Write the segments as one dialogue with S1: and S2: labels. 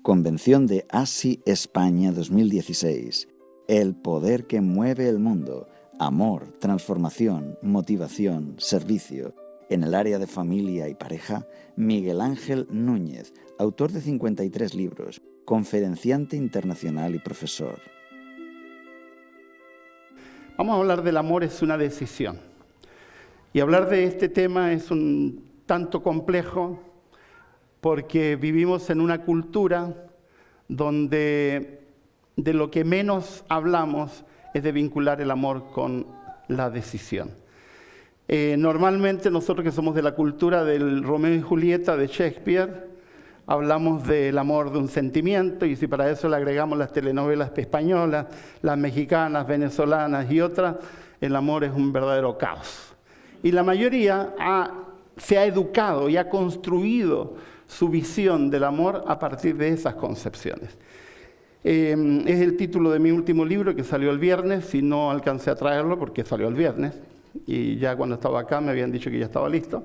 S1: Convención de ASI España 2016. El poder que mueve el mundo. Amor, transformación, motivación, servicio. En el área de familia y pareja, Miguel Ángel Núñez, autor de 53 libros, conferenciante internacional y profesor.
S2: Vamos a hablar del amor es una decisión. Y hablar de este tema es un tanto complejo porque vivimos en una cultura donde de lo que menos hablamos es de vincular el amor con la decisión. Normalmente nosotros que somos de la cultura del Romeo y Julieta de Shakespeare, hablamos del amor de un sentimiento, y si para eso le agregamos las telenovelas españolas, las mexicanas, venezolanas y otras, el amor es un verdadero caos. Y la mayoría se ha educado y ha construido su visión del amor a partir de esas concepciones. Es el título de mi último libro que salió el viernes, y no alcancé a traerlo porque salió el viernes, y ya cuando estaba acá me habían dicho que ya estaba listo.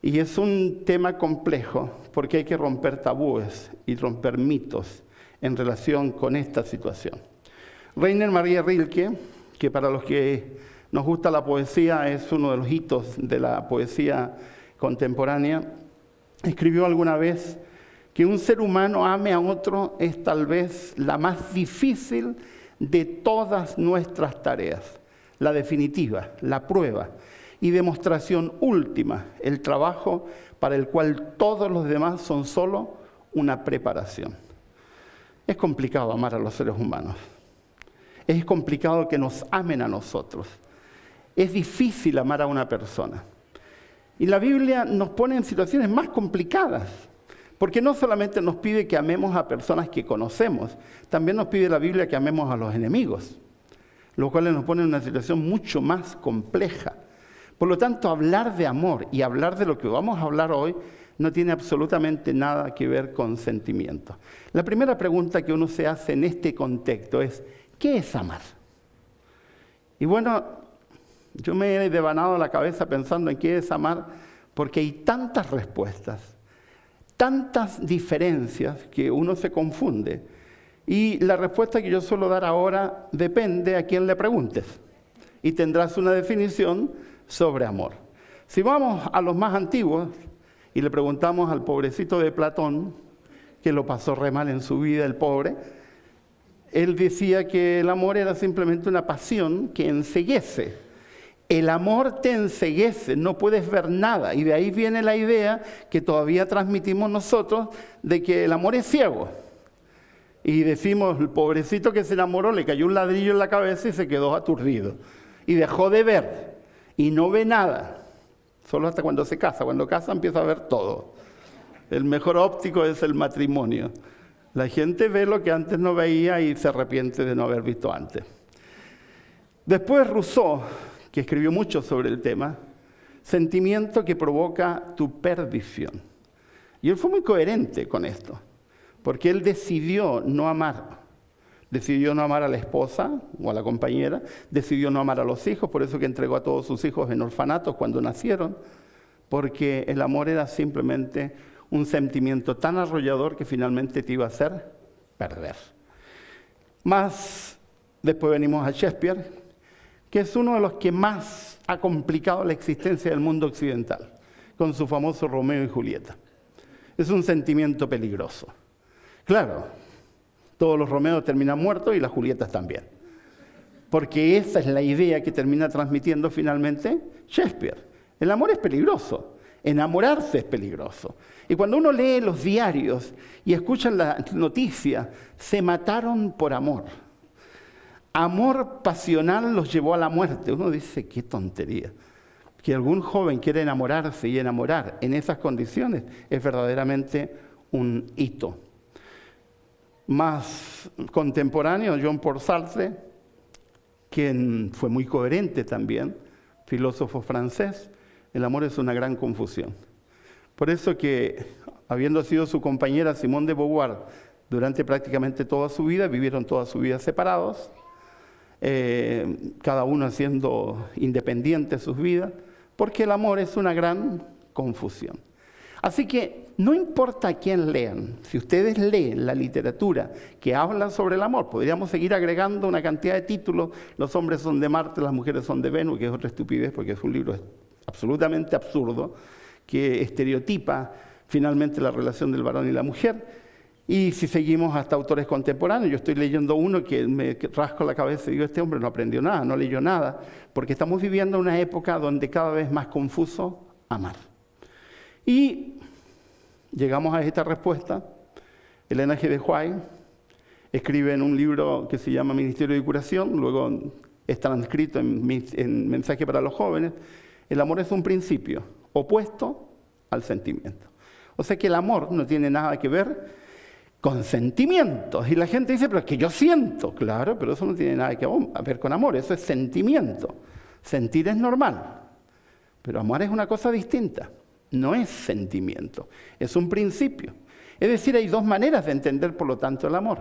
S2: Y es un tema complejo porque hay que romper tabúes y romper mitos en relación con esta situación. Rainer Maria Rilke, que para los que nos gusta la poesía es uno de los hitos de la poesía contemporánea, escribió alguna vez que un ser humano ame a otro es tal vez la más difícil de todas nuestras tareas, la definitiva, la prueba y demostración última, el trabajo para el cual todos los demás son solo una preparación. Es complicado amar a los seres humanos. Es complicado que nos amen a nosotros. Es difícil amar a una persona. Y la Biblia nos pone en situaciones más complicadas, porque no solamente nos pide que amemos a personas que conocemos, también nos pide la Biblia que amemos a los enemigos, lo cual nos pone en una situación mucho más compleja. Por lo tanto, hablar de amor y hablar de lo que vamos a hablar hoy no tiene absolutamente nada que ver con sentimientos. La primera pregunta que uno se hace en este contexto es, ¿qué es amar? Y bueno, yo me he devanado la cabeza pensando en qué es amar porque hay tantas respuestas, tantas diferencias que uno se confunde. Y la respuesta que yo suelo dar ahora depende a quién le preguntes. Y tendrás una definición sobre amor. Si vamos a los más antiguos y le preguntamos al pobrecito de Platón, que lo pasó re mal en su vida, el pobre, él decía que el amor era simplemente una pasión que enceguece. El amor te enceguece, no puedes ver nada. Y de ahí viene la idea que todavía transmitimos nosotros de que el amor es ciego. Y decimos, el pobrecito que se enamoró, le cayó un ladrillo en la cabeza y se quedó aturdido. Y dejó de ver. Y no ve nada, solo hasta cuando se casa. Cuando casa empieza a ver todo. El mejor óptico es el matrimonio. La gente ve lo que antes no veía y se arrepiente de no haber visto antes. Después Rousseau, que escribió mucho sobre el tema, sentimiento que provoca tu perdición. Y él fue muy coherente con esto, porque él decidió no amar. Decidió no amar a la esposa o a la compañera, decidió no amar a los hijos, por eso que entregó a todos sus hijos en orfanatos cuando nacieron, porque el amor era simplemente un sentimiento tan arrollador que finalmente te iba a hacer perder. Más después venimos a Shakespeare, que es uno de los que más ha complicado la existencia del mundo occidental, con su famoso Romeo y Julieta. Es un sentimiento peligroso. Claro, todos los Romeos terminan muertos y las Julietas también. Porque esa es la idea que termina transmitiendo finalmente Shakespeare. El amor es peligroso, enamorarse es peligroso. Y cuando uno lee los diarios y escucha la noticia, se mataron por amor. Amor pasional los llevó a la muerte. Uno dice, qué tontería. Que algún joven quiera enamorarse y enamorar en esas condiciones es verdaderamente un hito. Más contemporáneo, Jean-Paul Sartre, quien fue muy coherente también, filósofo francés, el amor es una gran confusión. Por eso que, habiendo sido su compañera Simone de Beauvoir durante prácticamente toda su vida, vivieron toda su vida separados, cada uno haciendo independiente sus vidas, porque el amor es una gran confusión. Así que no importa a quién lean, si ustedes leen la literatura que habla sobre el amor, podríamos seguir agregando una cantidad de títulos, los hombres son de Marte, las mujeres son de Venus, que es otra estupidez porque es un libro absolutamente absurdo, que estereotipa finalmente la relación del varón y la mujer. Y si seguimos hasta autores contemporáneos, yo estoy leyendo uno que me rasco la cabeza y digo, este hombre no aprendió nada, no leyó nada, porque estamos viviendo una época donde cada vez es más confuso amar. Y llegamos a esta respuesta. Elena G. de White escribe en un libro que se llama Ministerio de Curación, luego es transcrito en Mensaje para los Jóvenes. El amor es un principio opuesto al sentimiento. O sea que el amor no tiene nada que ver con sentimientos. Y la gente dice, pero es que yo siento. Claro, pero eso no tiene nada que ver con amor, eso es sentimiento. Sentir es normal, pero amar es una cosa distinta. No es sentimiento, es un principio. Es decir, hay dos maneras de entender, por lo tanto, el amor.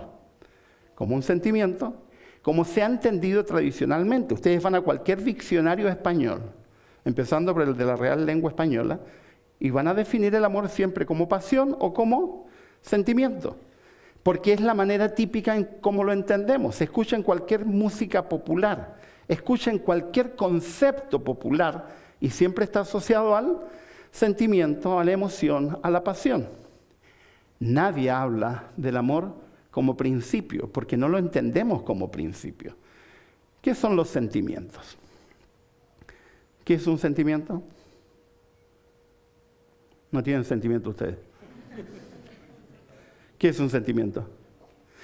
S2: Como un sentimiento, como se ha entendido tradicionalmente. Ustedes van a cualquier diccionario español, empezando por el de la Real Lengua Española, y van a definir el amor siempre como pasión o como sentimiento. Porque es la manera típica en cómo lo entendemos. Se escucha en cualquier música popular, escucha en cualquier concepto popular, y siempre está asociado al sentimiento, a la emoción, a la pasión. Nadie habla del amor como principio, porque no lo entendemos como principio. ¿Qué son los sentimientos? ¿Qué es un sentimiento? ¿No tienen sentimiento ustedes? ¿Qué es un sentimiento?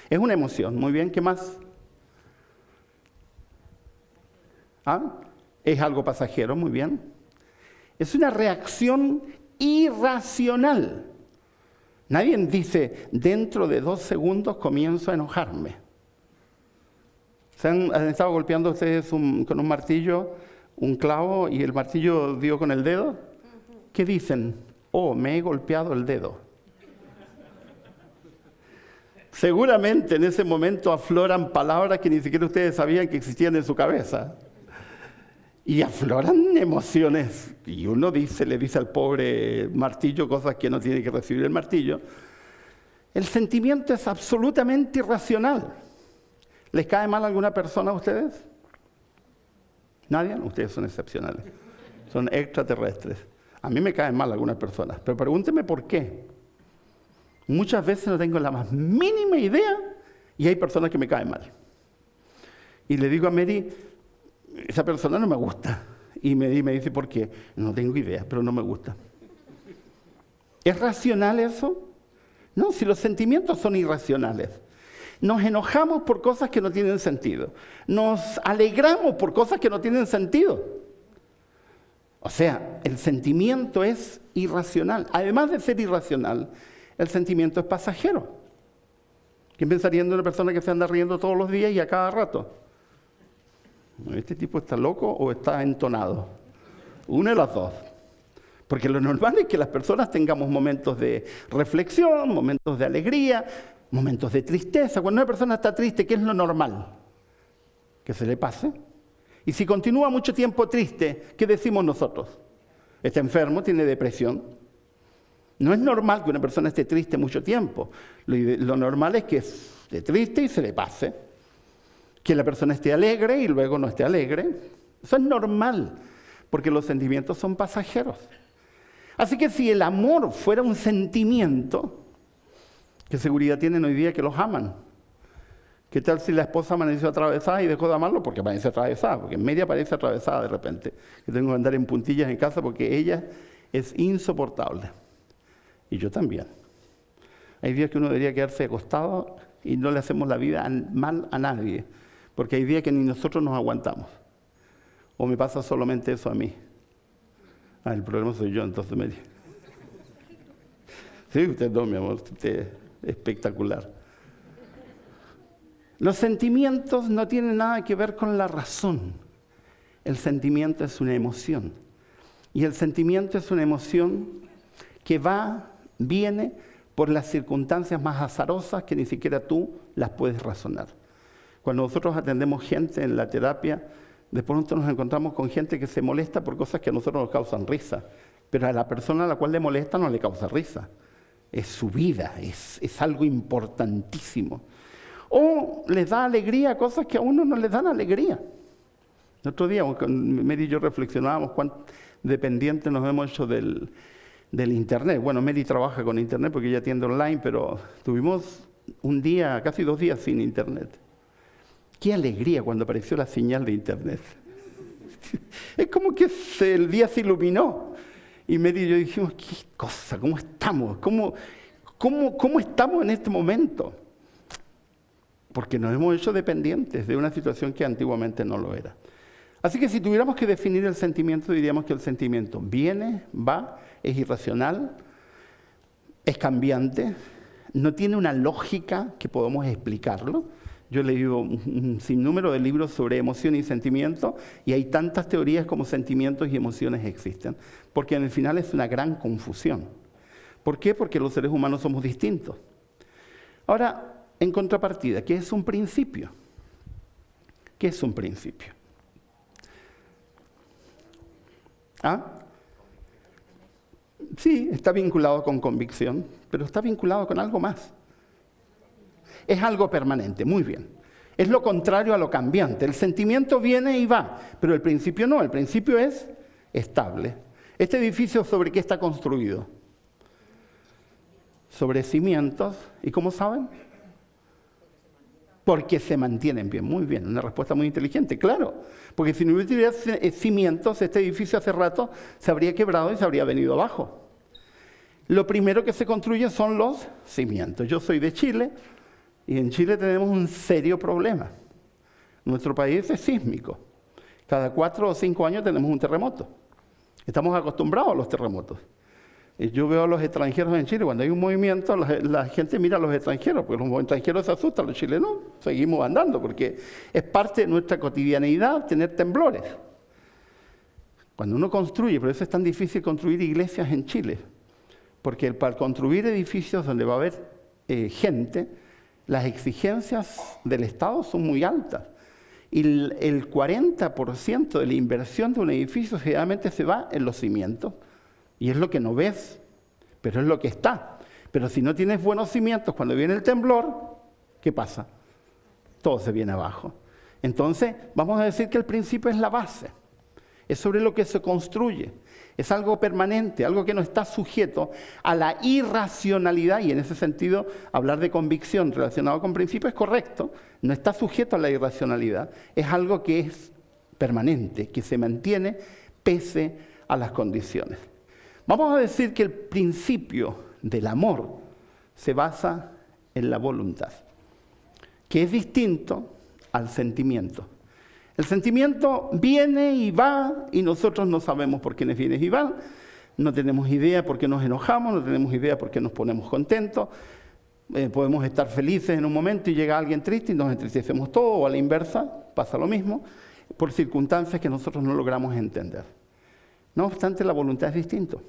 S2: Es una emoción, muy bien, ¿qué más? ¿Ah? Es algo pasajero, muy bien. Es una reacción irracional. Nadie dice, dentro de 2 segundos comienzo a enojarme. ¿Se han estado golpeando ustedes con un martillo, un clavo, y el martillo dio con el dedo? ¿Qué dicen? Oh, me he golpeado el dedo. Seguramente en ese momento afloran palabras que ni siquiera ustedes sabían que existían en su cabeza. Y afloran emociones. Y uno le dice al pobre martillo cosas que no tiene que recibir el martillo. El sentimiento es absolutamente irracional. ¿Les cae mal a alguna persona a ustedes? ¿Nadie? Ustedes son excepcionales. Son extraterrestres. A mí me caen mal algunas personas. Pero pregúntenme por qué. Muchas veces no tengo la más mínima idea y hay personas que me caen mal. Y le digo a Mary, esa persona no me gusta. Y me dice, ¿por qué? No tengo idea, pero no me gusta. ¿Es racional eso? No, si los sentimientos son irracionales. Nos enojamos por cosas que no tienen sentido. Nos alegramos por cosas que no tienen sentido. O sea, el sentimiento es irracional. Además de ser irracional, el sentimiento es pasajero. ¿Quién pensaría en una persona que se anda riendo todos los días y a cada rato? ¿Este tipo está loco o está entonado? Una de las dos. Porque lo normal es que las personas tengamos momentos de reflexión, momentos de alegría, momentos de tristeza. Cuando una persona está triste, ¿qué es lo normal? Que se le pase. Y si continúa mucho tiempo triste, ¿qué decimos nosotros? Está enfermo, tiene depresión. No es normal que una persona esté triste mucho tiempo. Lo normal es que esté triste y se le pase. Que la persona esté alegre y luego no esté alegre. Eso es normal, porque los sentimientos son pasajeros. Así que si el amor fuera un sentimiento, ¿qué seguridad tienen hoy día que los aman? ¿Qué tal si la esposa amaneció atravesada y dejó de amarlo? Porque amaneció atravesada, porque en media aparece atravesada de repente. Que tengo que andar en puntillas en casa porque ella es insoportable. Y yo también. Hay días que uno debería quedarse acostado y no le hacemos la vida mal a nadie. Porque hay días que ni nosotros nos aguantamos. ¿O me pasa solamente eso a mí? Ah, el problema soy yo, entonces me dice. Sí, usted no, mi amor, usted es espectacular. Los sentimientos no tienen nada que ver con la razón. El sentimiento es una emoción. Y el sentimiento es una emoción que viene por las circunstancias más azarosas que ni siquiera tú las puedes razonar. Cuando nosotros atendemos gente en la terapia, de pronto nos encontramos con gente que se molesta por cosas que a nosotros nos causan risa, pero a la persona a la cual le molesta no le causa risa. Es su vida, es algo importantísimo. O les da alegría cosas que a uno no les dan alegría. El otro día, Mary y yo reflexionábamos cuán dependientes nos hemos hecho del Internet. Bueno, Mary trabaja con Internet porque ella atiende online, pero tuvimos un día, casi 2 días sin Internet. ¡Qué alegría cuando apareció la señal de Internet! Es como que el día se iluminó. Y Mary y yo dijimos, ¿qué cosa? ¿Cómo estamos? ¿Cómo estamos en este momento? Porque nos hemos hecho dependientes de una situación que antiguamente no lo era. Así que si tuviéramos que definir el sentimiento, diríamos que el sentimiento viene, va, es irracional, es cambiante, no tiene una lógica que podamos explicarlo. Yo he leído un sinnúmero de libros sobre emoción y sentimiento y hay tantas teorías como sentimientos y emociones existen, porque en el final es una gran confusión. ¿Por qué? Porque los seres humanos somos distintos. Ahora, en contrapartida, ¿qué es un principio? ¿Qué es un principio? ¿Ah? Sí, está vinculado con convicción, pero está vinculado con algo más. Es algo permanente, muy bien. Es lo contrario a lo cambiante. El sentimiento viene y va, pero el principio no, el principio es estable. ¿Este edificio sobre qué está construido? Sobre cimientos. ¿Y cómo saben? Porque se mantienen bien, muy bien, una respuesta muy inteligente, claro. Porque si no hubiera cimientos, este edificio hace rato se habría quebrado y se habría venido abajo. Lo primero que se construye son los cimientos. Yo soy de Chile y en Chile tenemos un serio problema. Nuestro país es sísmico. Cada 4 o 5 años tenemos un terremoto. Estamos acostumbrados a los terremotos. Yo veo a los extranjeros en Chile, cuando hay un movimiento, la gente mira a los extranjeros, porque los extranjeros se asustan, los chilenos seguimos andando, porque es parte de nuestra cotidianeidad tener temblores. Cuando uno construye, por eso es tan difícil construir iglesias en Chile, porque para construir edificios donde va a haber gente, las exigencias del Estado son muy altas. Y el 40% de la inversión de un edificio generalmente se va en los cimientos. Y es lo que no ves, pero es lo que está. Pero si no tienes buenos cimientos, cuando viene el temblor, ¿qué pasa? Todo se viene abajo. Entonces, vamos a decir que el principio es la base. Es sobre lo que se construye. Es algo permanente, algo que no está sujeto a la irracionalidad. Y en ese sentido, hablar de convicción relacionado con principio es correcto. No está sujeto a la irracionalidad. Es algo que es permanente, que se mantiene pese a las condiciones. Vamos a decir que el principio del amor se basa en la voluntad, que es distinto al sentimiento. El sentimiento viene y va y nosotros no sabemos por quiénes vienen y van, no tenemos idea por qué nos enojamos, no tenemos idea por qué nos ponemos contentos, podemos estar felices en un momento y llega alguien triste y nos entristecemos todos, o a la inversa, pasa lo mismo, por circunstancias que nosotros no logramos entender. No obstante, la voluntad es distinto.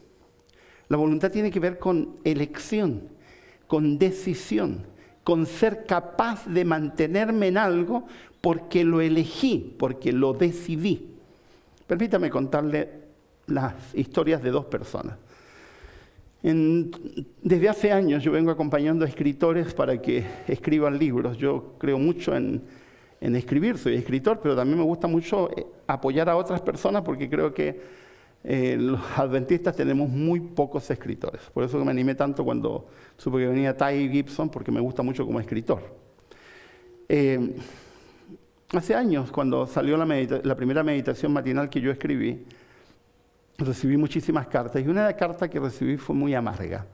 S2: La voluntad tiene que ver con elección, con decisión, con ser capaz de mantenerme en algo porque lo elegí, porque lo decidí. Permítame contarle las historias de 2 personas. Desde hace años yo vengo acompañando a escritores para que escriban libros. Yo creo mucho en escribir, soy escritor, pero también me gusta mucho apoyar a otras personas porque creo que los adventistas tenemos muy pocos escritores. Por eso me animé tanto cuando supe que venía Ty Gibson, porque me gusta mucho como escritor. Hace años, cuando salió la primera meditación matinal que yo escribí, recibí muchísimas cartas, y una carta que recibí fue muy amarga.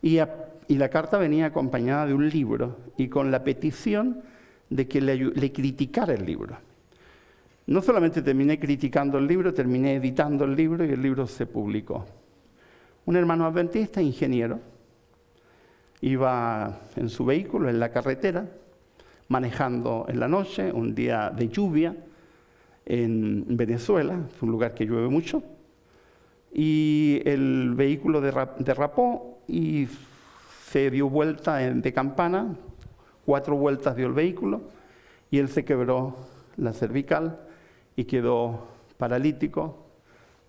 S2: Y la carta venía acompañada de un libro, y con la petición de que le criticara el libro. No solamente terminé criticando el libro, terminé editando el libro y el libro se publicó. Un hermano adventista, ingeniero, iba en su vehículo en la carretera, manejando en la noche, un día de lluvia en Venezuela, es un lugar que llueve mucho, y el vehículo derrapó y se dio vuelta de campana, 4 vueltas dio el vehículo, y él se quebró la cervical y quedó paralítico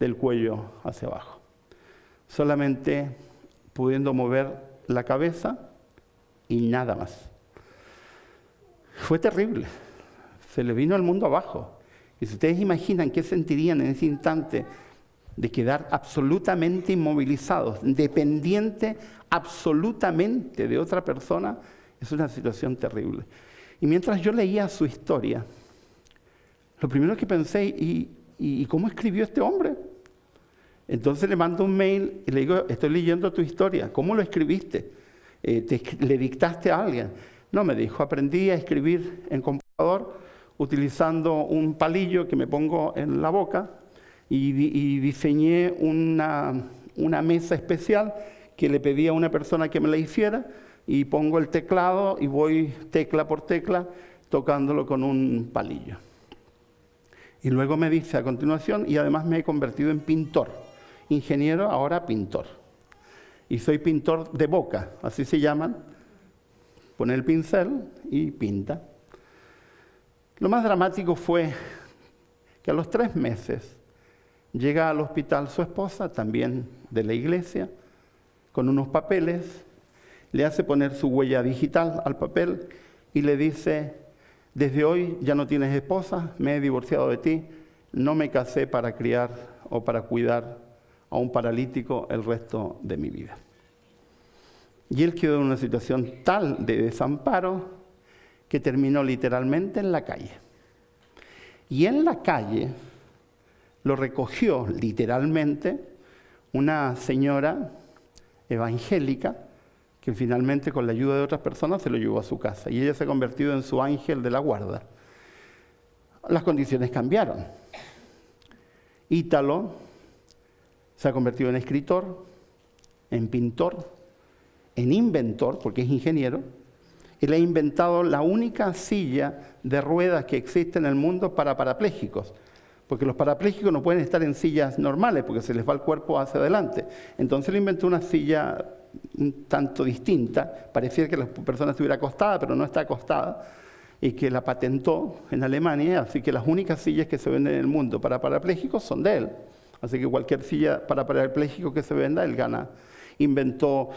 S2: del cuello hacia abajo. solamente pudiendo mover la cabeza y nada más. Fue terrible, se le vino el mundo abajo. Y si ustedes imaginan qué sentirían en ese instante de quedar absolutamente inmovilizados, dependientes absolutamente de otra persona, es una situación terrible. Y mientras yo leía su historia, lo primero que pensé, ¿y cómo escribió este hombre? Entonces le mando un mail y le digo, estoy leyendo tu historia, ¿cómo lo escribiste? ¿Le dictaste a alguien? No, me dijo, aprendí a escribir en computador utilizando un palillo que me pongo en la boca y diseñé una mesa especial que le pedí a una persona que me la hiciera y pongo el teclado y voy tecla por tecla tocándolo con un palillo. Y luego me dice a continuación, y además me he convertido en pintor. Ingeniero, ahora pintor. Y soy pintor de boca, así se llaman. Pone el pincel y pinta. Lo más dramático fue que a los 3 meses llega al hospital su esposa, también de la iglesia, con unos papeles, le hace poner su huella digital al papel y le dice, desde hoy ya no tienes esposa, me he divorciado de ti, no me casé para criar o para cuidar a un paralítico el resto de mi vida. Y él quedó en una situación tal de desamparo que terminó literalmente en la calle. Y en la calle lo recogió literalmente una señora evangélica que finalmente con la ayuda de otras personas se lo llevó a su casa. Y ella se ha convertido en su ángel de la guarda. Las condiciones cambiaron. Ítalo se ha convertido en escritor, en pintor, en inventor, porque es ingeniero. Él ha inventado la única silla de ruedas que existe en el mundo para parapléjicos, porque los parapléjicos no pueden estar en sillas normales, porque se les va el cuerpo hacia adelante. Entonces él inventó una silla un tanto distinta, parecía que la persona estuviera acostada, pero no está acostada, y que la patentó en Alemania, así que las únicas sillas que se venden en el mundo para parapléjicos son de él. Así que cualquier silla para parapléjico que se venda, él gana. Inventó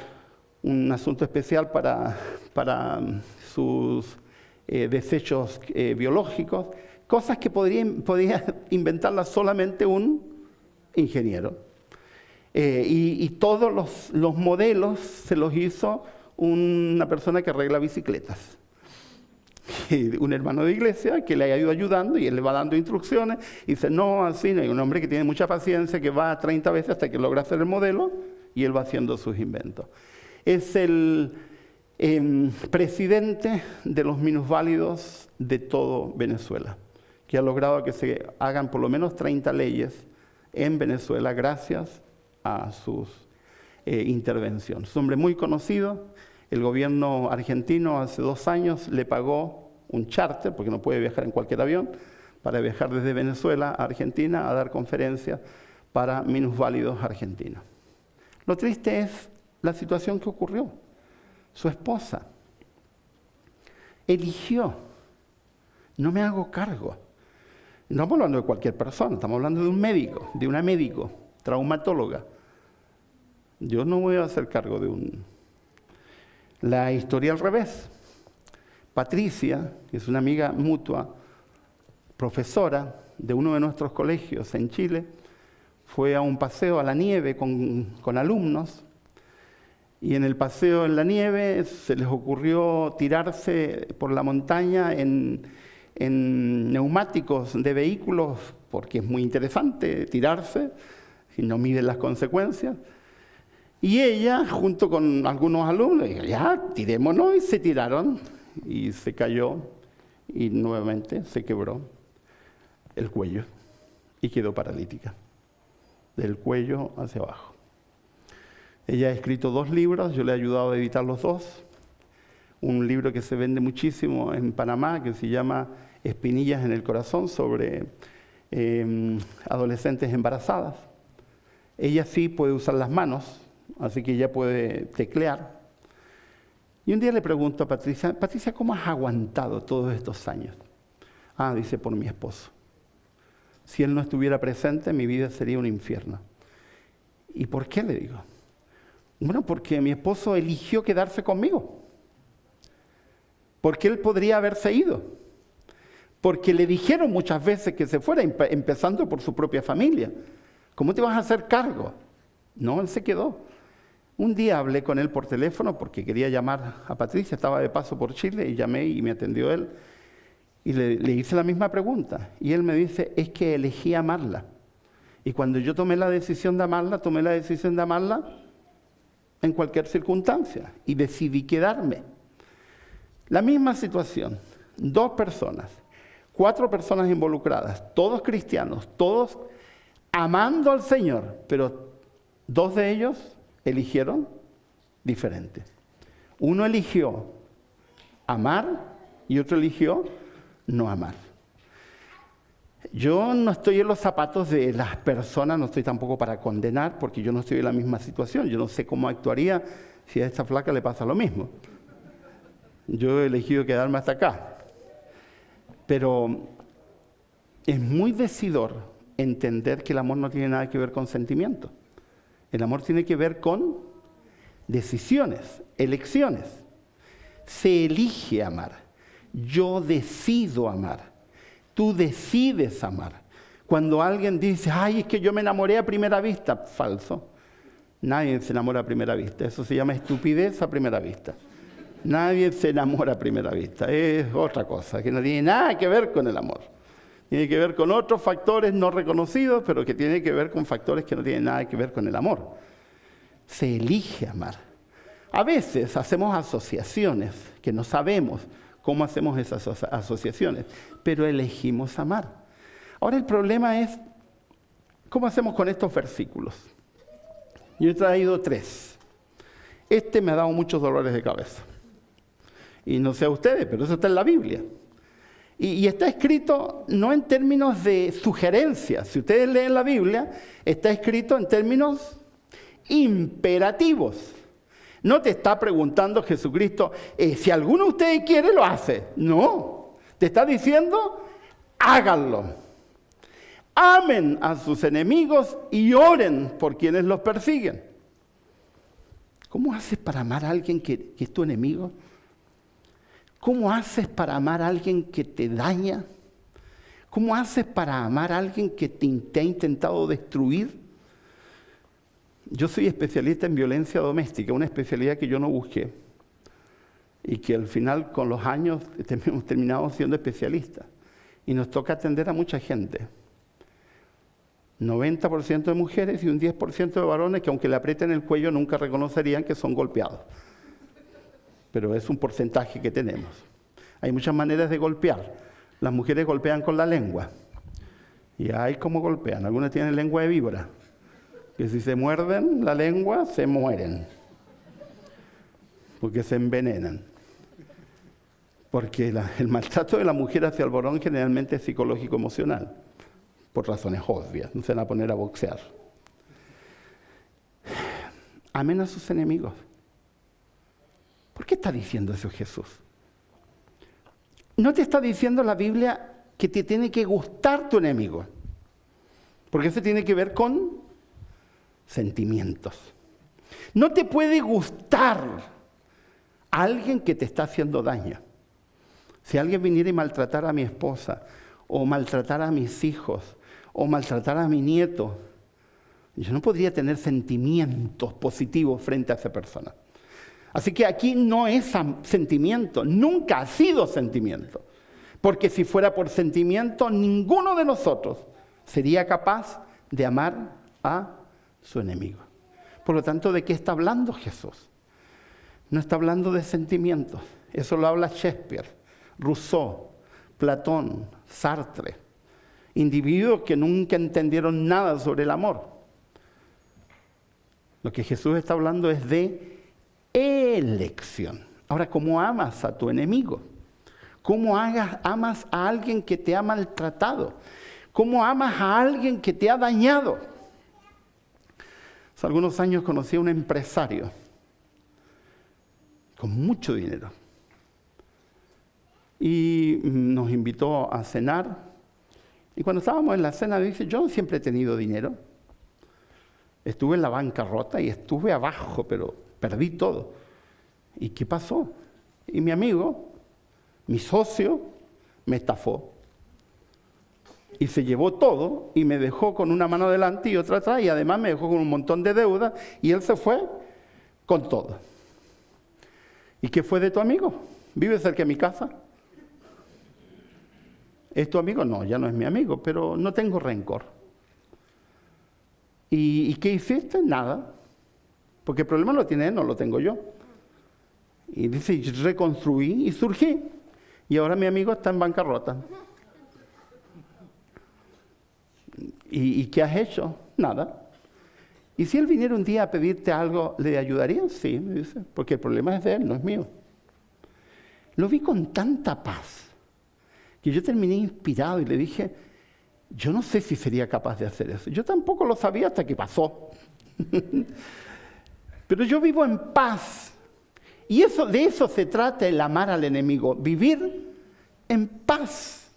S2: un asunto especial para sus desechos biológicos, cosas que podía inventarlas solamente un ingeniero. Y todos los modelos se los hizo una persona que arregla bicicletas. Un hermano de iglesia que le ha ido ayudando y él le va dando instrucciones y dice, no, así no. Hay un hombre que tiene mucha paciencia, que va 30 veces hasta que logra hacer el modelo y él va haciendo sus inventos. Es el presidente de los minusválidos de todo Venezuela, que ha logrado que se hagan por lo menos 30 leyes en Venezuela gracias a sus intervenciones. Es un hombre muy conocido. El gobierno argentino hace 2 años le pagó un charter, porque no puede viajar en cualquier avión, para viajar desde Venezuela a Argentina a dar conferencias para minusválidos argentinos. Lo triste es la situación que ocurrió. Su esposa eligió, no me hago cargo. No estamos hablando de cualquier persona, estamos hablando de un médico, de una médico, traumatóloga. Yo no voy a hacer cargo de un... La historia al revés. Patricia, que es una amiga mutua, profesora de uno de nuestros colegios en Chile, fue a un paseo a la nieve con alumnos, y en el paseo en la nieve se les ocurrió tirarse por la montaña en neumáticos de vehículos, porque es muy interesante tirarse, si no miden las consecuencias. Y ella, junto con algunos alumnos, dijo, ya, tirémonos, y se tiraron, y se cayó, y nuevamente se quebró el cuello, y quedó paralítica, del cuello hacia abajo. Ella ha escrito 2 libros, yo le he ayudado a editar los 2. Un libro que se vende muchísimo en Panamá, que se llama Espinillas en el corazón, sobre adolescentes embarazadas. Ella sí puede usar las manos, así que ella puede teclear. Y un día le pregunto a Patricia, Patricia, ¿cómo has aguantado todos estos años? Ah, dice, por mi esposo. Si él no estuviera presente, mi vida sería un infierno. ¿Y por qué? Le digo. Bueno, porque mi esposo eligió quedarse conmigo. Porque él podría haberse ido. Porque le dijeron muchas veces que se fuera, empezando por su propia familia. ¿Cómo te vas a hacer cargo? No, él se quedó. Un día hablé con él por teléfono porque quería llamar a Patricia, estaba de paso por Chile y llamé y me atendió él. Y le hice la misma pregunta. Y él me dice, es que elegí amarla. Y cuando yo tomé la decisión de amarla, tomé la decisión de amarla en cualquier circunstancia. Y decidí quedarme. La misma situación. 2 personas, 4 personas involucradas, todos cristianos, todos amando al Señor, pero 2 de ellos eligieron diferente. Uno eligió amar y otro eligió no amar. Yo no estoy en los zapatos de las personas, no estoy tampoco para condenar, porque yo no estoy en la misma situación. Yo no sé cómo actuaría si a esta flaca le pasa lo mismo. Yo he elegido quedarme hasta acá. Pero es muy decidor entender que el amor no tiene nada que ver con sentimientos. El amor tiene que ver con decisiones, elecciones. Se elige amar. Yo decido amar. Tú decides amar. Cuando alguien dice, ay, es que yo me enamoré a primera vista, falso. Nadie se enamora a primera vista. Eso se llama estupidez a primera vista. Nadie se enamora a primera vista. Es otra cosa, que no tiene nada que ver con el amor. Tiene que ver con otros factores no reconocidos, pero que tiene que ver con factores que no tienen nada que ver con el amor. Se elige amar. A veces hacemos asociaciones que no sabemos cómo hacemos esas asociaciones, pero elegimos amar. Ahora el problema es, ¿cómo hacemos con estos versículos? Yo he traído 3. Este me ha dado muchos dolores de cabeza. Y no sé a ustedes, pero eso está en la Biblia. Y está escrito no en términos de sugerencias. Si ustedes leen la Biblia, está escrito en términos imperativos. No te está preguntando Jesucristo, si alguno de ustedes quiere, lo hace. No, te está diciendo, háganlo. Amen a sus enemigos y oren por quienes los persiguen. ¿Cómo haces para amar a alguien que es tu enemigo? ¿Cómo haces para amar a alguien que te daña? ¿Cómo haces para amar a alguien que te ha intentado destruir? Yo soy especialista en violencia doméstica, una especialidad que yo no busqué y que al final con los años hemos terminado siendo especialistas. Y nos toca atender a mucha gente. 90% de mujeres y un 10% de varones que aunque le aprieten el cuello nunca reconocerían que son golpeados. Pero es un porcentaje que tenemos. Hay muchas maneras de golpear. Las mujeres golpean con la lengua. Y hay cómo golpean. Algunas tienen lengua de víbora. Que si se muerden la lengua, se mueren. Porque se envenenan. Porque el maltrato de la mujer hacia el varón generalmente es psicológico-emocional. Por razones obvias. No se van a poner a boxear. Amen a sus enemigos. ¿Por qué está diciendo eso Jesús? No te está diciendo la Biblia que te tiene que gustar tu enemigo. Porque eso tiene que ver con sentimientos. No te puede gustar a alguien que te está haciendo daño. Si alguien viniera y maltratara a mi esposa, o maltratara a mis hijos, o maltratara a mi nieto, yo no podría tener sentimientos positivos frente a esa persona. Así que aquí no es sentimiento, nunca ha sido sentimiento. Porque si fuera por sentimiento, ninguno de nosotros sería capaz de amar a su enemigo. Por lo tanto, ¿de qué está hablando Jesús? No está hablando de sentimientos. Eso lo habla Shakespeare, Rousseau, Platón, Sartre. Individuos que nunca entendieron nada sobre el amor. Lo que Jesús está hablando es de elección. Ahora, ¿cómo amas a tu enemigo? ¿Cómo amas a alguien que te ha maltratado? ¿Cómo amas a alguien que te ha dañado? Hace algunos años conocí a un empresario con mucho dinero y nos invitó a cenar. Y cuando estábamos en la cena dice, yo siempre he tenido dinero. Estuve en la bancarrota y estuve abajo, pero perdí todo. ¿Y qué pasó? Y mi amigo, mi socio, me estafó. Y se llevó todo y me dejó con una mano adelante y otra atrás, y además me dejó con un montón de deudas, y él se fue con todo. ¿Y qué fue de tu amigo? ¿Vive cerca de mi casa? ¿Es tu amigo? No, ya no es mi amigo, pero no tengo rencor. ¿Y qué hiciste? Nada. Porque el problema lo tiene él, no lo tengo yo. Y dice, yo reconstruí y surgí. Y ahora mi amigo está en bancarrota. ¿Y qué has hecho? Nada. ¿Y si él viniera un día a pedirte algo, le ayudarías? Sí, me dice, porque el problema es de él, no es mío. Lo vi con tanta paz que yo terminé inspirado y le dije, yo no sé si sería capaz de hacer eso. Yo tampoco lo sabía hasta que pasó. Pero yo vivo en paz. Y de eso se trata el amar al enemigo, vivir en paz.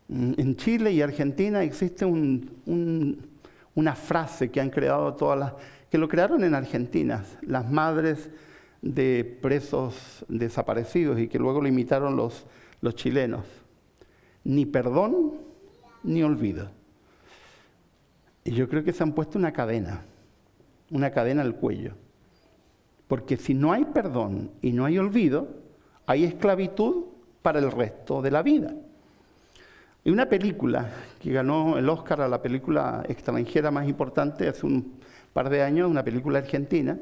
S2: En Chile y Argentina existe una frase que han creado que lo crearon en Argentina, las madres de presos desaparecidos, y que luego lo imitaron los chilenos. Ni perdón, ni olvido. Y yo creo que se han puesto una cadena al cuello. Porque si no hay perdón y no hay olvido, hay esclavitud para el resto de la vida. Hay una película que ganó el Oscar a la película extranjera más importante hace un par de años, una película argentina,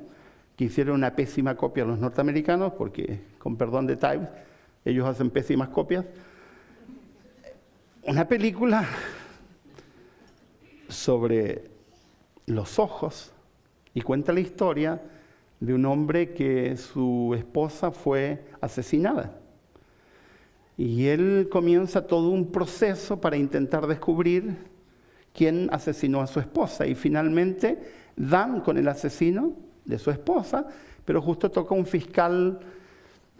S2: que hicieron una pésima copia a los norteamericanos, porque, con perdón de Times, ellos hacen pésimas copias. Una película sobre los ojos, y cuenta la historia de un hombre que su esposa fue asesinada. Y él comienza todo un proceso para intentar descubrir quién asesinó a su esposa. Y finalmente dan con el asesino de su esposa, pero justo toca un fiscal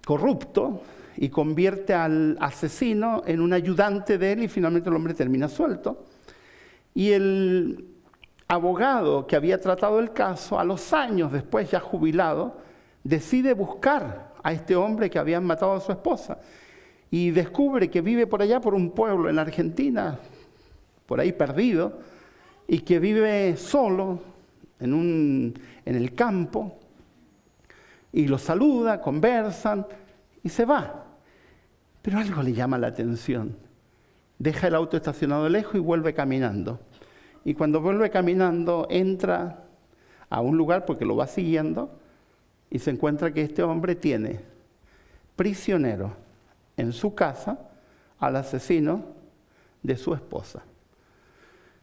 S2: corrupto y convierte al asesino en un ayudante de él, y finalmente el hombre termina suelto. Y el abogado que había tratado el caso, a los años después, ya jubilado, decide buscar a este hombre que habían matado a su esposa. Y descubre que vive por allá, por un pueblo en Argentina, por ahí perdido, y que vive solo en el campo, y lo saluda, conversan, y se va. Pero algo le llama la atención. Deja el auto estacionado lejos y vuelve caminando. Y cuando vuelve caminando, entra a un lugar, porque lo va siguiendo, y se encuentra que este hombre tiene prisionero en su casa al asesino de su esposa.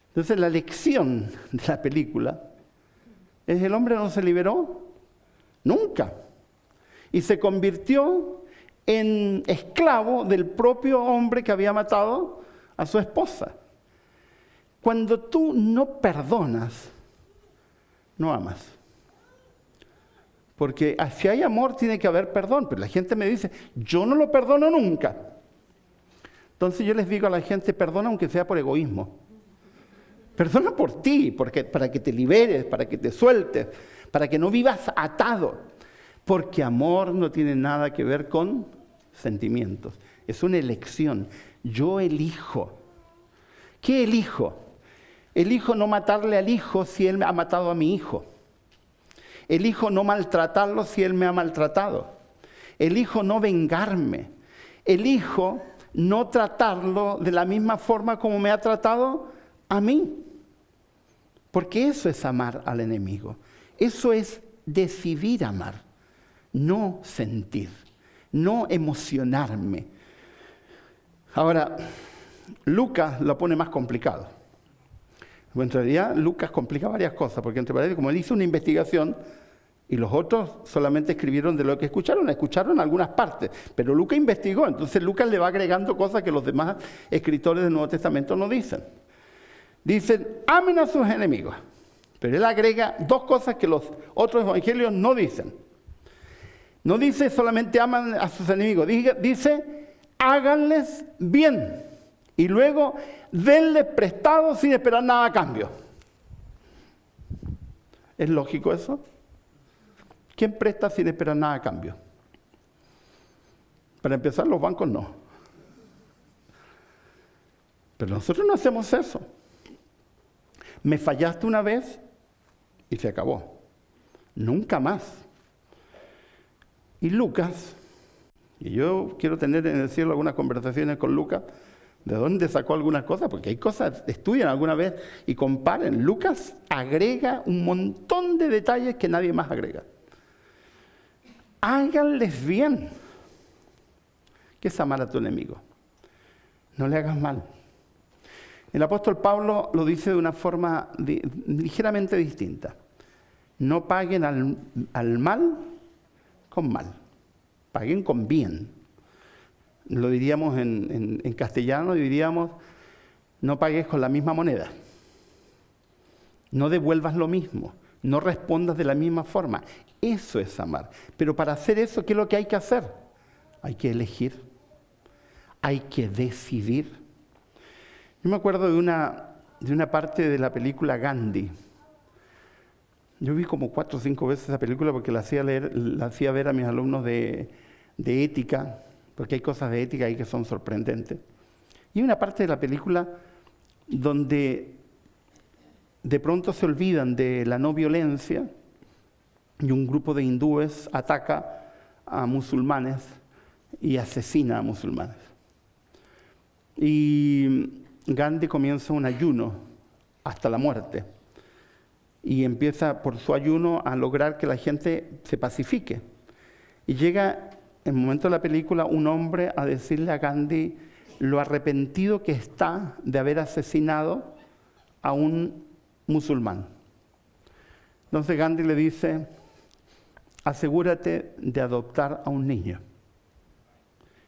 S2: Entonces la lección de la película es: el hombre no se liberó nunca y se convirtió en esclavo del propio hombre que había matado a su esposa. Cuando tú no perdonas, no amas. Porque si hay amor, tiene que haber perdón. Pero la gente me dice, yo no lo perdono nunca. Entonces yo les digo a la gente, perdona aunque sea por egoísmo. Perdona por ti, para que te liberes, para que te sueltes, para que no vivas atado. Porque amor no tiene nada que ver con sentimientos. Es una elección. Yo elijo. ¿Qué elijo? Elijo no matarle al hijo si él ha matado a mi hijo. Elijo no maltratarlo si él me ha maltratado. Elijo no vengarme. Elijo no tratarlo de la misma forma como me ha tratado a mí. Porque eso es amar al enemigo. Eso es decidir amar, no sentir, no emocionarme. Ahora, Lucas lo pone más complicado. En realidad, Lucas complica varias cosas, porque entre paréntesis, como él hizo una investigación y los otros solamente escribieron de lo que escucharon algunas partes, pero Lucas investigó, entonces Lucas le va agregando cosas que los demás escritores del Nuevo Testamento no dicen. Dicen, amen a sus enemigos, pero él agrega dos cosas que los otros evangelios no dicen. No dice solamente aman a sus enemigos, dice háganles bien. Y luego, denles prestado sin esperar nada a cambio. ¿Es lógico eso? ¿Quién presta sin esperar nada a cambio? Para empezar, los bancos no. Pero nosotros no hacemos eso. Me fallaste una vez y se acabó. Nunca más. Y Lucas, y yo quiero tener en el cielo algunas conversaciones con Lucas, ¿de dónde sacó algunas cosas? Porque hay cosas, estudian alguna vez y comparen. Lucas agrega un montón de detalles que nadie más agrega. Háganles bien. ¿Qué es amar a tu enemigo? No le hagas mal. El apóstol Pablo lo dice de una forma ligeramente distinta. No paguen al mal con mal. Paguen con bien. Lo diríamos en castellano, diríamos, no pagues con la misma moneda. No devuelvas lo mismo. No respondas de la misma forma. Eso es amar. Pero para hacer eso, ¿qué es lo que hay que hacer? Hay que elegir. Hay que decidir. Yo me acuerdo de una parte de la película Gandhi. Yo vi como 4 o 5 veces esa película porque la hacía ver a mis alumnos de ética, porque hay cosas de ética ahí que son sorprendentes. Y hay una parte de la película donde de pronto se olvidan de la no violencia y un grupo de hindúes ataca a musulmanes y asesina a musulmanes. Y Gandhi comienza un ayuno hasta la muerte y empieza por su ayuno a lograr que la gente se pacifique. Y llega en el momento de la película un hombre a decirle a Gandhi lo arrepentido que está de haber asesinado a un musulmán. Entonces Gandhi le dice, asegúrate de adoptar a un niño,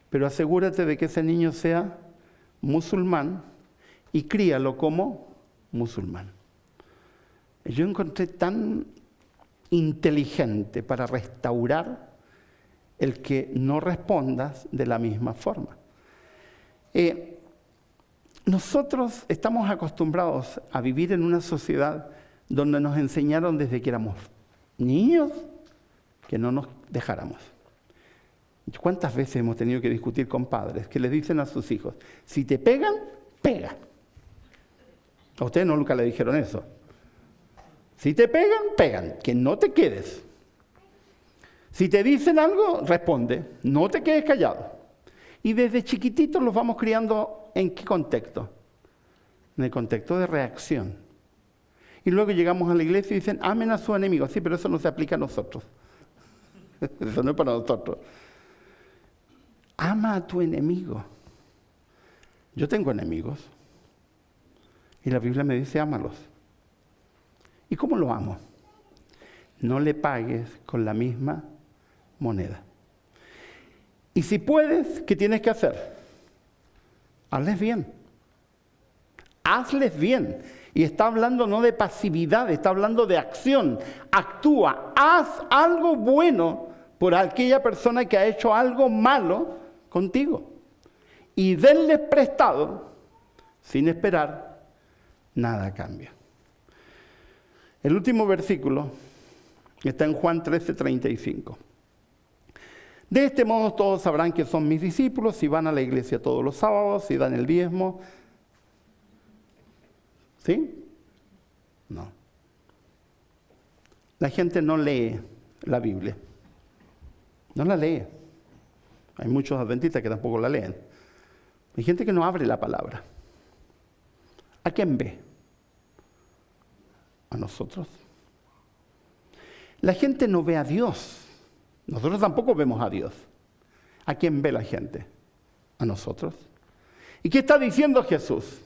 S2: pero asegúrate de que ese niño sea musulmán y críalo como musulmán. Yo encontré tan inteligente para restaurar el que no respondas de la misma forma. Nosotros estamos acostumbrados a vivir en una sociedad donde nos enseñaron desde que éramos niños que no nos dejáramos. ¿Cuántas veces hemos tenido que discutir con padres que les dicen a sus hijos, si te pegan, pega? A ustedes nunca le dijeron eso. Si te pegan, pegan, que no te quedes. Si te dicen algo, responde, no te quedes callado. Y desde chiquititos los vamos criando, ¿en qué contexto? En el contexto de reacción. Y luego llegamos a la iglesia y dicen, amen a su enemigo. Sí, pero eso no se aplica a nosotros. Eso no es para nosotros. Ama a tu enemigo. Yo tengo enemigos. Y la Biblia me dice, ámalos. ¿Y cómo lo amo? No le pagues con la misma moneda. Y si puedes, ¿qué tienes que hacer? Hazles bien. Hazles bien. Y está hablando no de pasividad, está hablando de acción. Actúa, haz algo bueno por aquella persona que ha hecho algo malo contigo. Y denles prestado, sin esperar nada a cambio. El último versículo está en Juan 13:35. De este modo todos sabrán que son mis discípulos si van a la iglesia todos los sábados, si dan el diezmo. ¿Sí? No. La gente no lee la Biblia. No la lee. Hay muchos adventistas que tampoco la leen. Hay gente que no abre la palabra. ¿A quién ve? A nosotros. La gente no ve a Dios. Nosotros tampoco vemos a Dios. ¿A quién ve la gente? A nosotros. ¿Y qué está diciendo Jesús?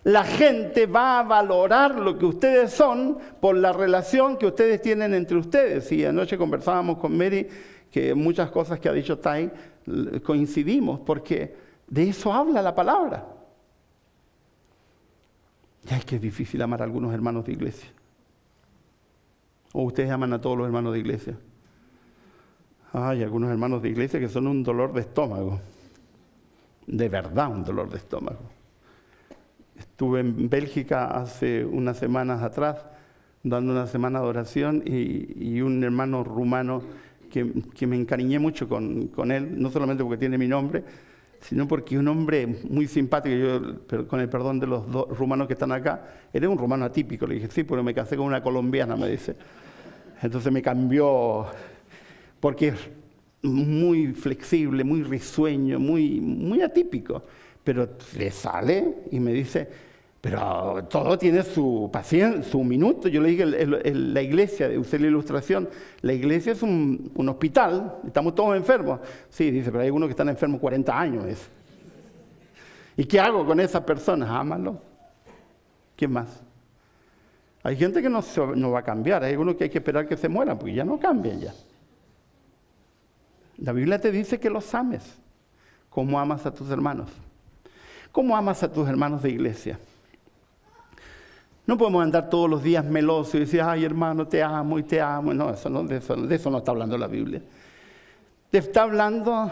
S2: La gente va a valorar lo que ustedes son por la relación que ustedes tienen entre ustedes. Y anoche conversábamos con Mary que muchas cosas que ha dicho Tai coincidimos porque de eso habla la palabra. Ya es que es difícil amar a algunos hermanos de iglesia. ¿O ustedes aman a todos los hermanos de iglesia? Hay algunos hermanos de iglesia que son un dolor de estómago. De verdad un dolor de estómago. Estuve en Bélgica hace unas semanas atrás dando una semana de oración y un hermano rumano que me encariñé mucho con él, no solamente porque tiene mi nombre, sino porque es un hombre muy simpático. Yo, con el perdón de los dos rumanos que están acá, eres un rumano atípico. Le dije, sí, pero me casé con una colombiana, me dice. Entonces me cambió, porque es muy flexible, muy risueño, muy atípico. Pero le sale y me dice, pero todo tiene su paciencia, su minuto. Yo le dije, la iglesia, usé la ilustración, la iglesia es un hospital, estamos todos enfermos. Sí, dice, pero hay unos que están enfermos 40 años. ¿Y qué hago con esas personas? Ámalo. ¿Quién más? Hay gente que no va a cambiar, hay algunos que hay que esperar que se mueran, porque ya no cambian ya. La Biblia te dice que los ames, como amas a tus hermanos. ¿Cómo amas a tus hermanos de iglesia? No podemos andar todos los días melosos y decir, ay hermano, te amo y te amo. No, de eso no está hablando la Biblia. Te está hablando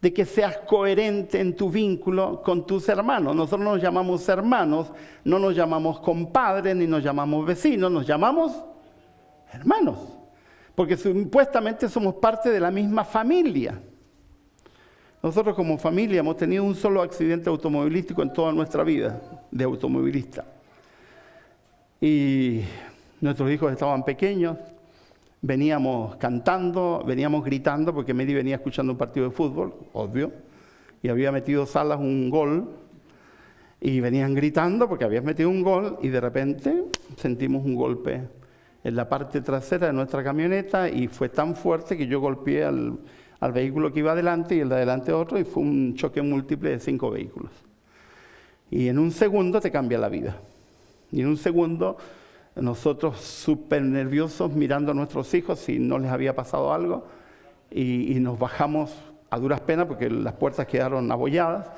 S2: de que seas coherente en tu vínculo con tus hermanos. Nosotros nos llamamos hermanos, no nos llamamos compadres ni nos llamamos vecinos, nos llamamos hermanos. Porque supuestamente somos parte de la misma familia. Nosotros como familia hemos tenido un solo accidente automovilístico en toda nuestra vida de automovilista. Y nuestros hijos estaban pequeños, veníamos cantando, veníamos gritando, porque Mary venía escuchando un partido de fútbol, obvio, y había metido Salas un gol, y venían gritando porque habías metido un gol, y de repente sentimos un golpe en la parte trasera de nuestra camioneta, y fue tan fuerte que yo golpeé al vehículo que iba adelante y el de adelante otro, y fue un choque múltiple de 5 vehículos. Y en un segundo te cambia la vida. Y en un segundo, nosotros súper nerviosos mirando a nuestros hijos si no les había pasado algo, y nos bajamos a duras penas porque las puertas quedaron abolladas.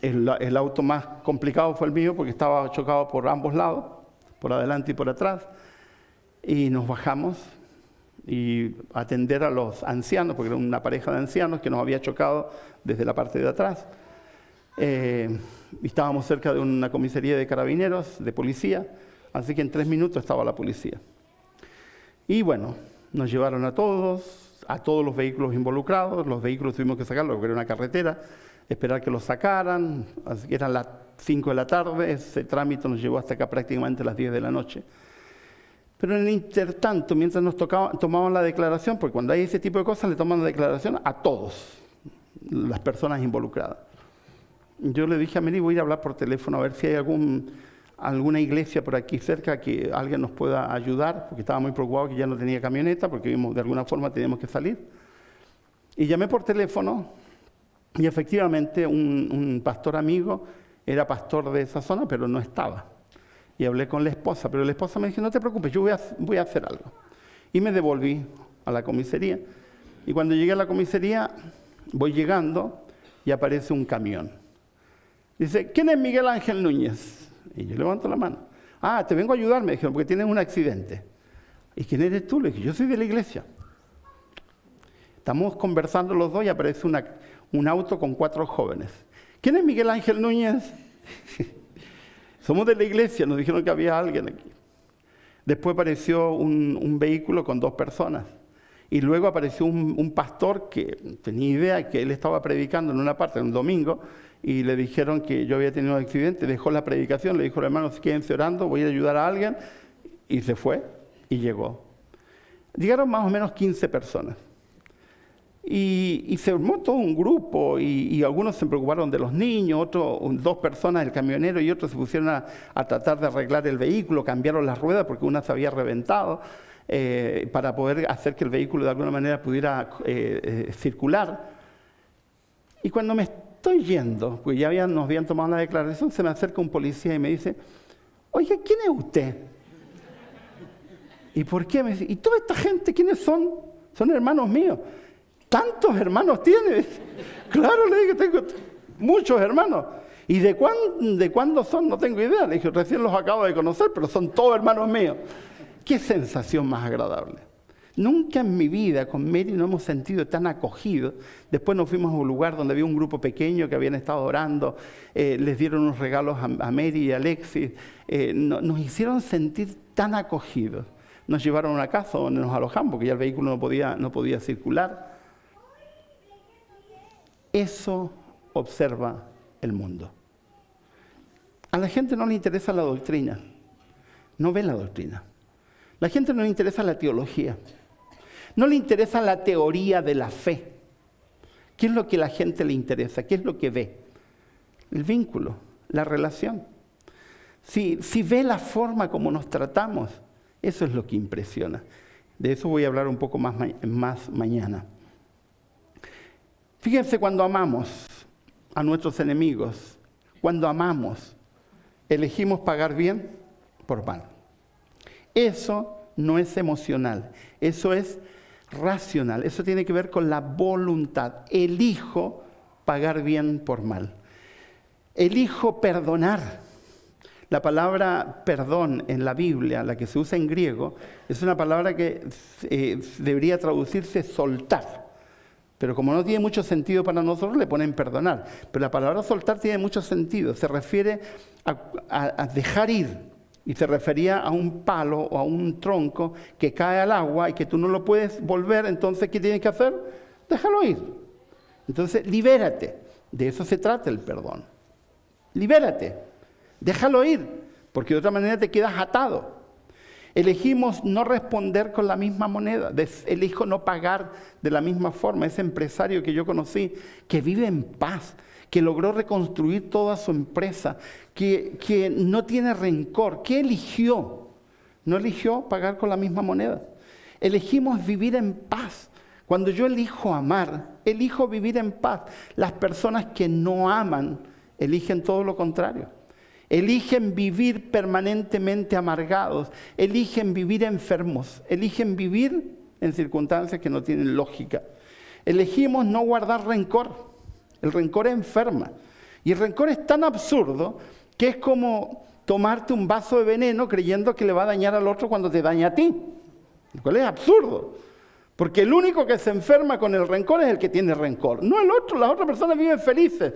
S2: El auto más complicado fue el mío porque estaba chocado por ambos lados, por adelante y por atrás. Y nos bajamos y atender a los ancianos, porque era una pareja de ancianos que nos había chocado desde la parte de atrás. Estábamos cerca de una comisaría de carabineros, de policía, así que en 3 minutos estaba la policía. Y bueno, nos llevaron a todos los vehículos involucrados. Los vehículos tuvimos que sacarlos porque era una carretera, esperar que los sacaran, así que eran las 5 de la tarde, ese trámite nos llevó hasta acá prácticamente a las 10 de la noche. Pero en el intertanto, mientras nos tomaban la declaración, porque cuando hay ese tipo de cosas le toman la declaración a todos las personas involucradas. Yo le dije a Mary, voy a ir a hablar por teléfono a ver si hay alguna iglesia por aquí cerca que alguien nos pueda ayudar, porque estaba muy preocupado que ya no tenía camioneta, porque de alguna forma teníamos que salir. Y llamé por teléfono y efectivamente un pastor amigo era pastor de esa zona, pero no estaba. Y hablé con la esposa, pero la esposa me dijo, no te preocupes, yo voy a hacer algo. Y me devolví a la comisaría. Y cuando llegué a la comisaría, voy llegando y aparece un camión. Dice, ¿quién es Miguel Ángel Núñez? Y yo levanto la mano. Ah, te vengo a ayudar, me dijeron, porque tienes un accidente. ¿Y quién eres tú? Le dije, yo soy de la iglesia. Estamos conversando los dos y aparece un auto con 4 jóvenes. ¿Quién es Miguel Ángel Núñez? Somos de la iglesia, nos dijeron que había alguien aquí. Después apareció un vehículo con 2 personas. Y luego apareció un pastor que tenía idea que él estaba predicando en una parte, en un domingo, y le dijeron que yo había tenido un accidente, dejó la predicación, le dijo a los hermanos, quédense orando, voy a ayudar a alguien, y se fue, y llegó. Llegaron más o menos 15 personas. Y se formó todo un grupo, y algunos se preocuparon de los niños, 2 personas, el camionero y otros se pusieron a tratar de arreglar el vehículo, cambiaron las ruedas porque una se había reventado, para poder hacer que el vehículo de alguna manera pudiera circular. Y cuando me estoy yendo, porque ya nos habían tomado la declaración, se me acerca un policía y me dice, oye, ¿quién es usted? ¿Y por qué? Me dice, ¿y toda esta gente quiénes son? Son hermanos míos. ¿Tantos hermanos tienes? Claro, le dije, tengo muchos hermanos. ¿Y de cuándo son? No tengo idea. Le dije, recién los acabo de conocer, pero son todos hermanos míos. Qué sensación más agradable. Nunca en mi vida con Mary nos hemos sentido tan acogidos. Después nos fuimos a un lugar donde había un grupo pequeño que habían estado orando, les dieron unos regalos a Mary y a Alexis, nos hicieron sentir tan acogidos. Nos llevaron a una casa donde nos alojamos porque ya el vehículo no podía circular. Eso observa el mundo. A la gente no le interesa la doctrina, no ve la doctrina. La gente no le interesa la teología, no le interesa la teoría de la fe. ¿Qué es lo que a la gente le interesa? ¿Qué es lo que ve? El vínculo, la relación. Si ve la forma como nos tratamos, eso es lo que impresiona. De eso voy a hablar un poco más mañana. Fíjense, cuando amamos a nuestros enemigos, cuando amamos, elegimos pagar bien por mal. Eso no es emocional, eso es racional, eso tiene que ver con la voluntad. Elijo pagar bien por mal. Elijo perdonar. La palabra perdón en la Biblia, la que se usa en griego, es una palabra que debería traducirse soltar. Pero como no tiene mucho sentido para nosotros, le ponen perdonar. Pero la palabra soltar tiene mucho sentido. Se refiere a dejar ir. Y se refería a un palo o a un tronco que cae al agua y que tú no lo puedes volver. Entonces, ¿qué tienes que hacer? Déjalo ir. Entonces, libérate. De eso se trata el perdón. Libérate. Déjalo ir. Porque de otra manera te quedas atado. Elegimos no responder con la misma moneda. Elijo no pagar de la misma forma. Ese empresario que yo conocí, que vive en paz, que logró reconstruir toda su empresa, que no tiene rencor. ¿Qué eligió? No eligió pagar con la misma moneda. Elegimos vivir en paz. Cuando yo elijo amar, elijo vivir en paz. Las personas que no aman eligen todo lo contrario. Eligen vivir permanentemente amargados, eligen vivir enfermos, eligen vivir en circunstancias que no tienen lógica. Elegimos no guardar rencor. El rencor enferma. Y el rencor es tan absurdo que es como tomarte un vaso de veneno creyendo que le va a dañar al otro cuando te daña a ti. Lo cual es absurdo. Porque el único que se enferma con el rencor es el que tiene rencor, no el otro. Las otras personas viven felices.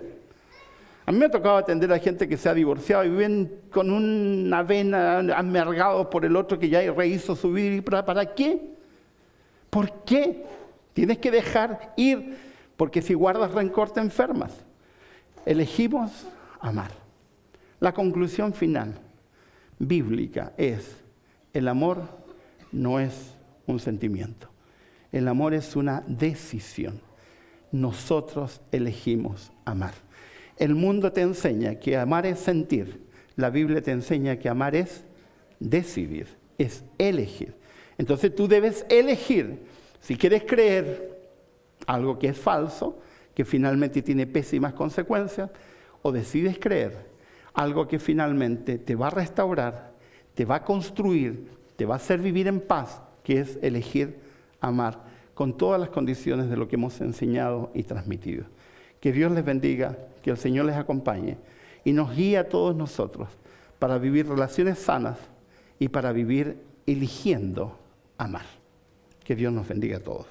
S2: A mí me ha tocado atender a gente que se ha divorciado y viven con una vena amargados por el otro que ya rehizo su vida. ¿Para qué? ¿Por qué? Tienes que dejar ir, porque si guardas rencor te enfermas. Elegimos amar. La conclusión final bíblica es: el amor no es un sentimiento. El amor es una decisión. Nosotros elegimos amar. El mundo te enseña que amar es sentir. La Biblia te enseña que amar es decidir, es elegir. Entonces tú debes elegir si quieres creer algo que es falso, que finalmente tiene pésimas consecuencias, o decides creer algo que finalmente te va a restaurar, te va a construir, te va a hacer vivir en paz, que es elegir amar con todas las condiciones de lo que hemos enseñado y transmitido. Que Dios les bendiga, que el Señor les acompañe y nos guíe a todos nosotros para vivir relaciones sanas y para vivir eligiendo amar. Que Dios nos bendiga a todos.